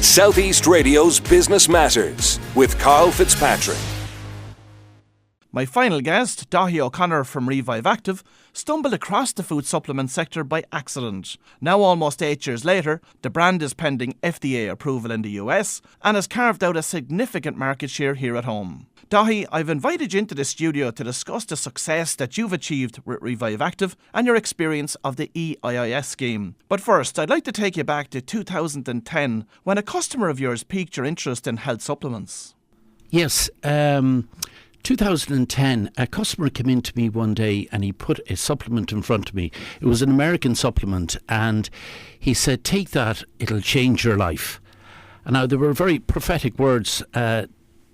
Southeast Radio's Business Matters with Karl Fitzpatrick. My final guest, Daithi O'Connor from Revive Active, stumbled across the food supplement sector by accident. Now, almost 8 years later, the brand is pending FDA approval in the US and has carved out a significant market share here at home. Daithi, I've invited you into the studio to discuss the success that you've achieved with Revive Active and your experience of the EIIS scheme. But first, I'd like to take you back to 2010 when a customer of yours piqued your interest in health supplements. Yes, 2010, a customer came in to me one day and he put a supplement in front of me. It was an American supplement and he said, "Take that, it'll change your life." And now, they were very prophetic words.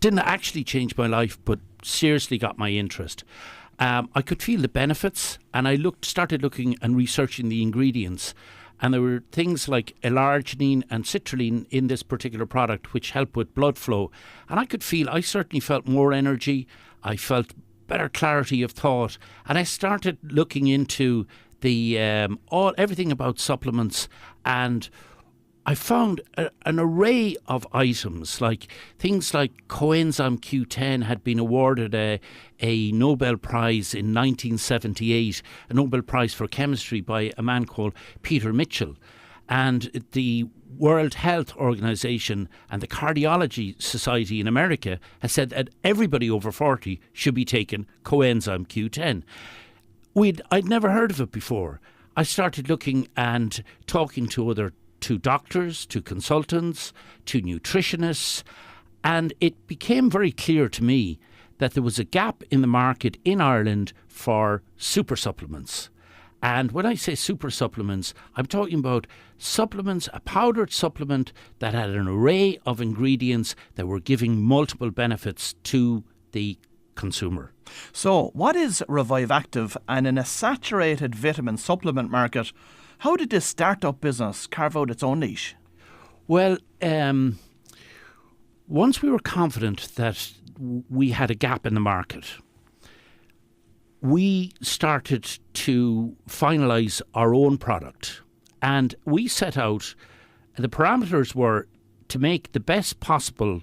Didn't actually change my life, but seriously got my interest. I could feel the benefits and I started looking and researching the ingredients. And there were things like L-arginine and citrulline in this particular product which help with blood flow. And I certainly felt more energy. I felt better clarity of thought. And I started looking into the everything about supplements, and I found an array of items, like things like coenzyme Q10 had been awarded a Nobel Prize in 1978, a Nobel Prize for chemistry by a man called Peter Mitchell. And the World Health Organization and the Cardiology Society in America has said that everybody over 40 should be taking coenzyme Q10. I'd never heard of it before. I started looking and talking to doctors, to consultants, to nutritionists, and it became very clear to me that there was a gap in the market in Ireland for super supplements. And when I say super supplements, I'm talking about supplements, a powdered supplement that had an array of ingredients that were giving multiple benefits to the consumer. So, what is Revive Active? And in a saturated vitamin supplement market, how did this start-up business carve out its own niche? Well, once we were confident that we had a gap in the market, we started to finalise our own product. And we set out, the parameters were to make the best possible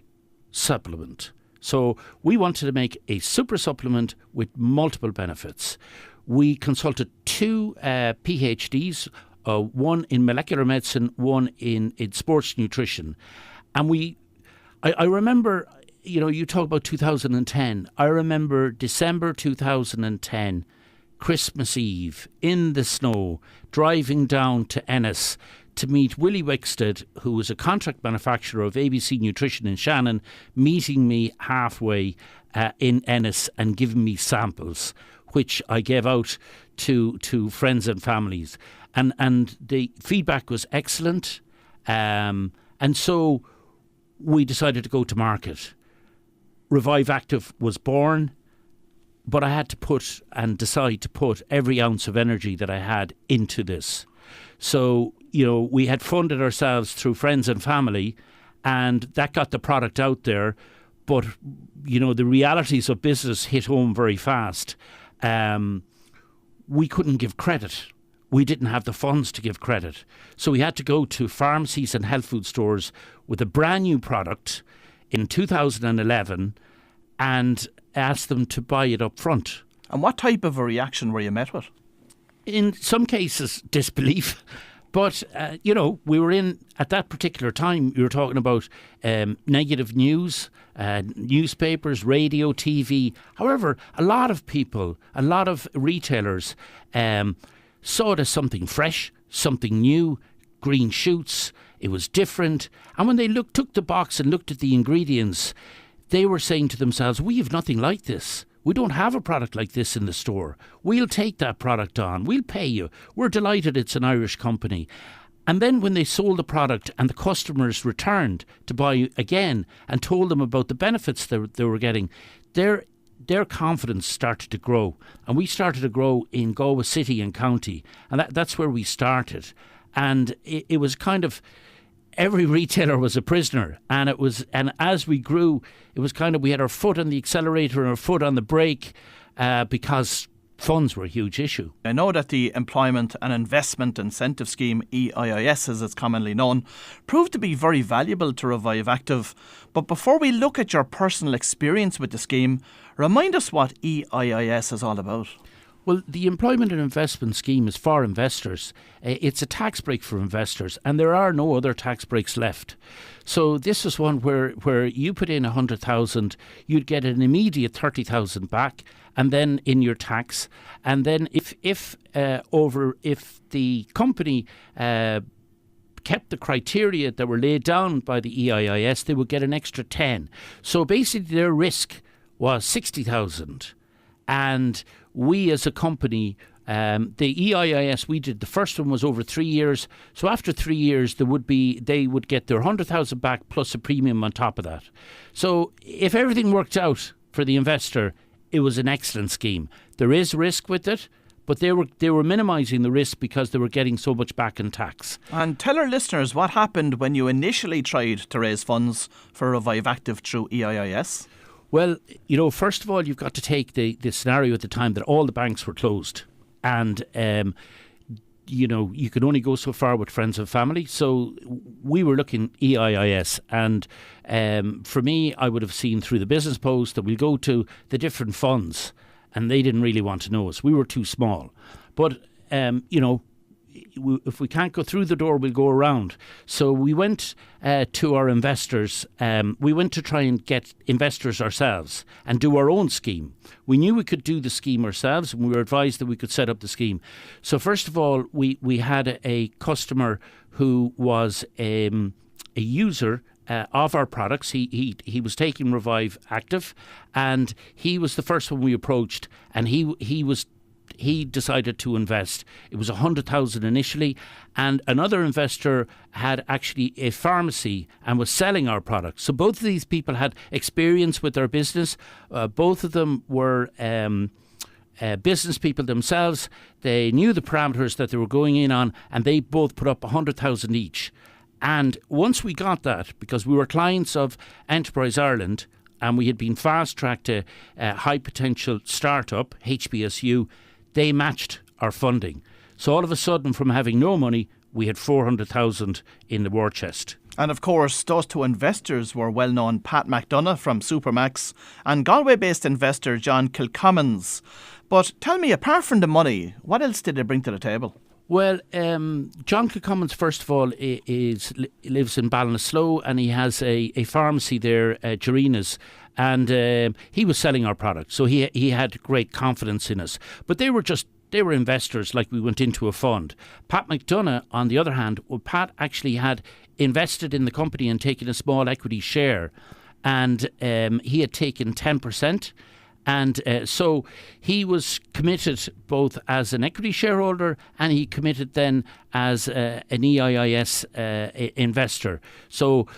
supplement. So we wanted to make a super supplement with multiple benefits. We consulted two PhDs, one in molecular medicine, one in sports nutrition. And I remember, you talk about 2010. I remember December 2010, Christmas Eve, in the snow, driving down to Ennis to meet Willie Wickstead, who was a contract manufacturer of ABC Nutrition in Shannon, meeting me halfway in Ennis and giving me samples, which I gave out to friends and families. And the feedback was excellent. And so we decided to go to market. Revive Active was born, but I had to decide to put every ounce of energy that I had into this. So, we had funded ourselves through friends and family, and that got the product out there. But, the realities of business hit home very fast. We couldn't give credit. We didn't have the funds to give credit. So we had to go to pharmacies and health food stores with a brand new product in 2011 and ask them to buy it up front. And what type of a reaction were you met with? In some cases, disbelief. But, we were at that particular time, we were talking about negative news, newspapers, radio, TV. However, a lot of people, a lot of retailers saw it as something fresh, something new, green shoots. It was different. And when they took the box and looked at the ingredients, they were saying to themselves, we have nothing like this. We don't have a product like this in the store. We'll take that product on. We'll pay you. We're delighted it's an Irish company. And then when they sold the product and the customers returned to buy again and told them about the benefits they were getting, their confidence started to grow. And we started to grow in Galway City and County. And that's where we started. And it was kind of, every retailer was a prisoner, and as we grew, it was kind of, we had our foot on the accelerator and our foot on the brake, because funds were a huge issue. I know that the Employment and Investment Incentive Scheme, EIIS as it's commonly known, proved to be very valuable to Revive Active. But before we look at your personal experience with the scheme, remind us what EIIS is all about. Well, the Employment and Investment Scheme is for investors. It's a tax break for investors, and there are no other tax breaks left. So this is one where you put in 100,000, you'd get an immediate 30,000 back, and then in your tax. And then if the company kept the criteria that were laid down by the EIIS, they would get an extra 10. So basically, their risk was 60,000, and we as a company, the EIIS we did, the first one was over 3 years. So after 3 years, they would get their 100,000 back plus a premium on top of that. So if everything worked out for the investor, it was an excellent scheme. There is risk with it, but they were minimising the risk because they were getting so much back in tax. And tell our listeners what happened when you initially tried to raise funds for Revive Active through EIIS. Well, first of all, you've got to take the scenario at the time that all the banks were closed. And, you could only go so far with friends and family. So we were looking EIIS. And for me, I would have seen through the business post that we'll go to the different funds. And they didn't really want to know us. We were too small. But, if we can't go through the door, we'll go around. So we went to our investors. We went to try and get investors ourselves and do our own scheme. We knew we could do the scheme ourselves, and we were advised that we could set up the scheme. So first of all, we had a customer who was a user of our products. He was taking Revive Active, and he was the first one we approached, and he decided to invest. It was 100,000 initially, and another investor had actually a pharmacy and was selling our products. So both of these people had experience with their business. Both of them were business people themselves. They knew the parameters that they were going in on, and they both put up 100,000 each. And once we got that, because we were clients of Enterprise Ireland, and we had been fast-tracked to high potential startup, HBSU, they matched our funding. So all of a sudden, from having no money, we had 400,000 in the war chest. And of course, those two investors were well-known Pat McDonough from Supermax and Galway-based investor John Kilcommons. But tell me, apart from the money, what else did they bring to the table? Well, John Kilcommons, first of all, lives in Ballinasloe, and he has a pharmacy there, Jarina's, and he was selling our product, so he had great confidence in us. But they were investors, like we went into a fund. Pat McDonough, on the other hand, Pat actually had invested in the company and taken a small equity share, and he had taken 10%. And so he was committed both as an equity shareholder, and he committed then as an EIIS investor. So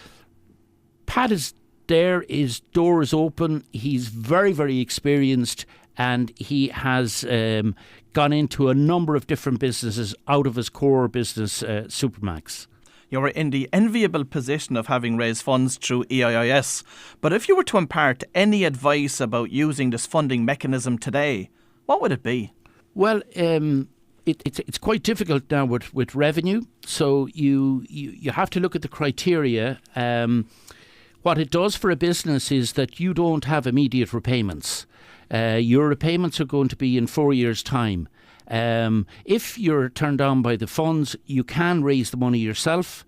Pat is there, his door is open, he's very, very experienced, and he has gone into a number of different businesses out of his core business, Supermax. You were in the enviable position of having raised funds through EIIS. But if you were to impart any advice about using this funding mechanism today, what would it be? Well, it's quite difficult now with revenue. So you have to look at the criteria. What it does for a business is that you don't have immediate repayments. Your repayments are going to be in 4 years' time. If you're turned down by the funds, you can raise the money yourself.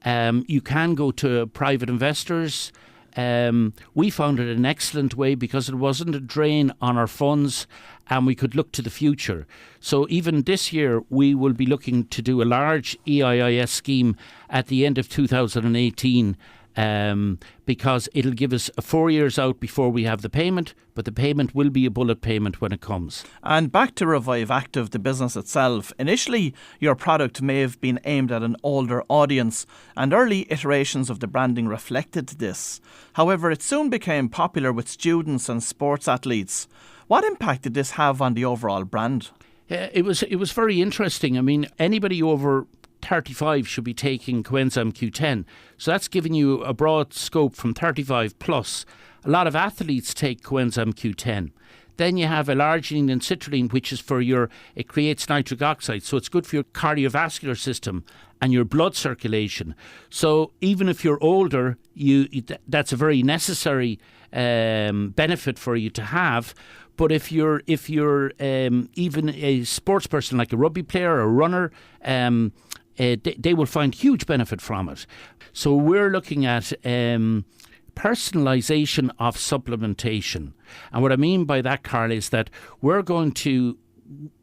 You can go to private investors. We found it an excellent way because it wasn't a drain on our funds, and we could look to the future. So even this year, we will be looking to do a large EIIS scheme at the end of 2018. Because it'll give us 4 years out before we have the payment, but the payment will be a bullet payment when it comes. And back to Revive Active, the business itself. Initially, your product may have been aimed at an older audience, and early iterations of the branding reflected this. However, it soon became popular with students and sports athletes. What impact did this have on the overall brand? It was very interesting. I mean, anybody over 35 should be taking coenzyme Q10. So that's giving you a broad scope from 35 plus. A lot of athletes take coenzyme Q10. Then you have L-arginine and citrulline, which is it creates nitric oxide. So it's good for your cardiovascular system and your blood circulation. So even if you're older, that's a very necessary benefit for you to have. But if you're even a sports person like a rugby player or a runner, they will find huge benefit from it. So we're looking at personalisation of supplementation. And what I mean by that, Karl, is that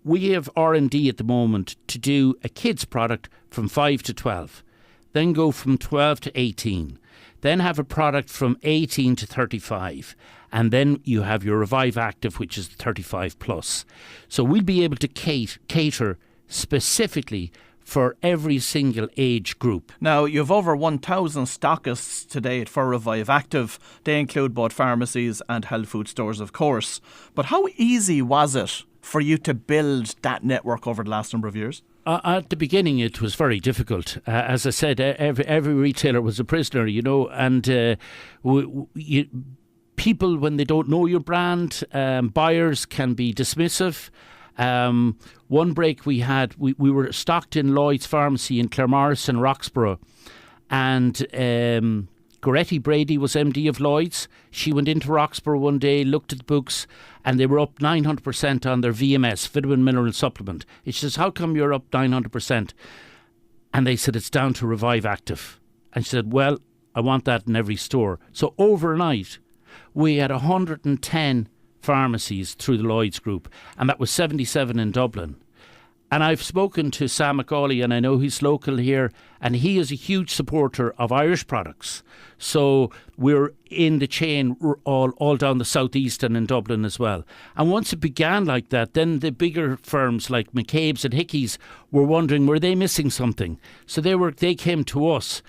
we have R&D at the moment to do a kids product from 5 to 12, then go from 12 to 18, then have a product from 18 to 35, and then you have your Revive Active, which is 35 plus. So we'll be able to cater specifically for every single age group. Now, you have over 1,000 stockists to date for Revive Active. They include both pharmacies and health food stores, of course. But how easy was it for you to build that network over the last number of years? At the beginning, it was very difficult. As I said, every retailer was a prisoner, and people, when they don't know your brand, buyers can be dismissive. One break we had, we were stocked in Lloyd's Pharmacy in Claremorris and Roxborough, and Goretti Brady was MD of Lloyd's. She went into Roxborough one day, looked at the books, and they were up 900% on their VMS, vitamin mineral supplement. She says, how come you're up 900%? And they said, it's down to Revive Active. And she said, well, I want that in every store. So overnight, we had 110 pharmacies through the Lloyd's Group, and that was 77 in Dublin. And I've spoken to Sam McCauley, and I know he's local here, and he is a huge supporter of Irish products. So we're in the chain all down the southeast and in Dublin as well. And once it began like that, then the bigger firms like McCabe's and Hickey's were wondering, were they missing something? So they came to us.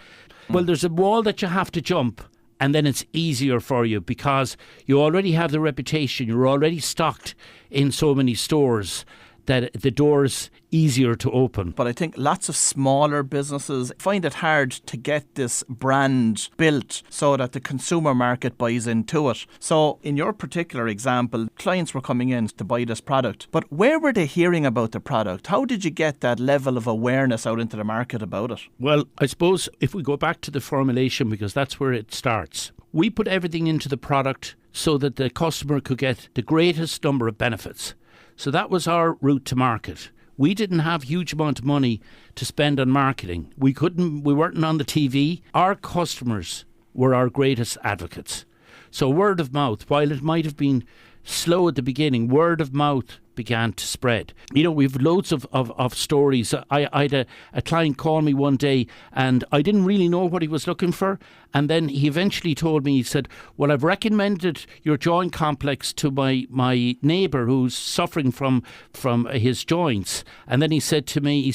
Well, there's a wall that you have to jump, and then it's easier for you because you already have the reputation. You're already stocked in so many stores that the door's easier to open. But I think lots of smaller businesses find it hard to get this brand built so that the consumer market buys into it. So in your particular example, clients were coming in to buy this product. But where were they hearing about the product? How did you get that level of awareness out into the market about it? Well, I suppose if we go back to the formulation, because that's where it starts, we put everything into the product so that the customer could get the greatest number of benefits. So that was our route to market. We didn't have huge amount of money to spend on marketing. We weren't on the TV. Our customers were our greatest advocates. So word of mouth, while it might have been slow at the beginning, word of mouth began to spread. We've loads of stories. I had a client call me one day, and I didn't really know what he was looking for. And then he eventually told me, he said, well, I've recommended your joint complex to my neighbour who's suffering from his joints. And then he said to me,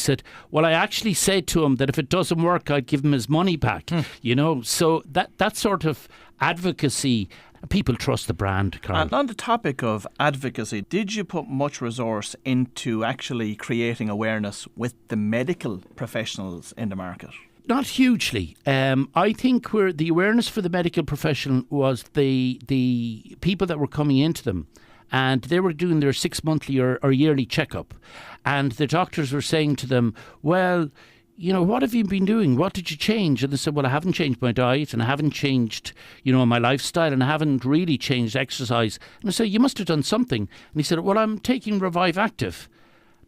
well, I actually said to him that if it doesn't work, I'd give him his money back. So that sort of advocacy. People trust the brand, Karl. And on the topic of advocacy, did you put much resource into actually creating awareness with the medical professionals in the market? Not hugely. I think the awareness for the medical profession was the people that were coming into them. And they were doing their 6 monthly or yearly checkup. And the doctors were saying to them, well, what have you been doing? What did you change? And they said, well, I haven't changed my diet, and I haven't changed, my lifestyle, and I haven't really changed exercise. And I said, you must have done something. And he said, well, I'm taking Revive Active,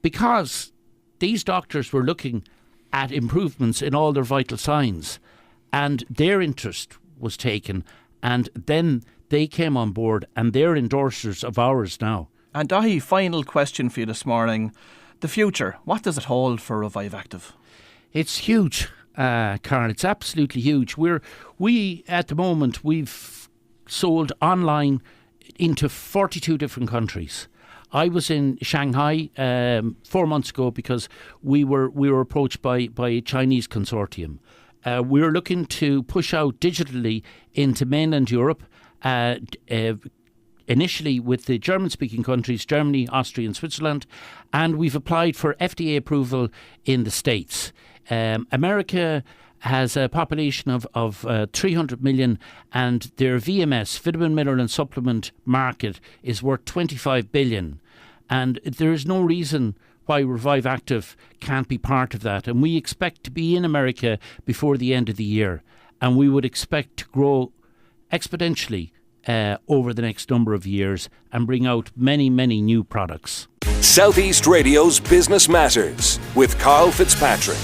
because these doctors were looking at improvements in all their vital signs, and their interest was taken, and then they came on board, and they're endorsers of ours now. And Daithi, final question for you this morning. The future, what does it hold for Revive Active? It's huge, Karl. It's absolutely huge. We at the moment, we've sold online into 42 different countries. I was in Shanghai 4 months ago because we were approached by a Chinese consortium. We're looking to push out digitally into mainland Europe, initially with the German-speaking countries, Germany, Austria and Switzerland, and we've applied for FDA approval in the States. America has a population of 300 million, and their VMS, vitamin, mineral and supplement market, is worth 25 billion. And there is no reason why Revive Active can't be part of that. And we expect to be in America before the end of the year. And we would expect to grow exponentially over the next number of years and bring out many, many new products. Southeast Radio's Business Matters with Karl Fitzpatrick.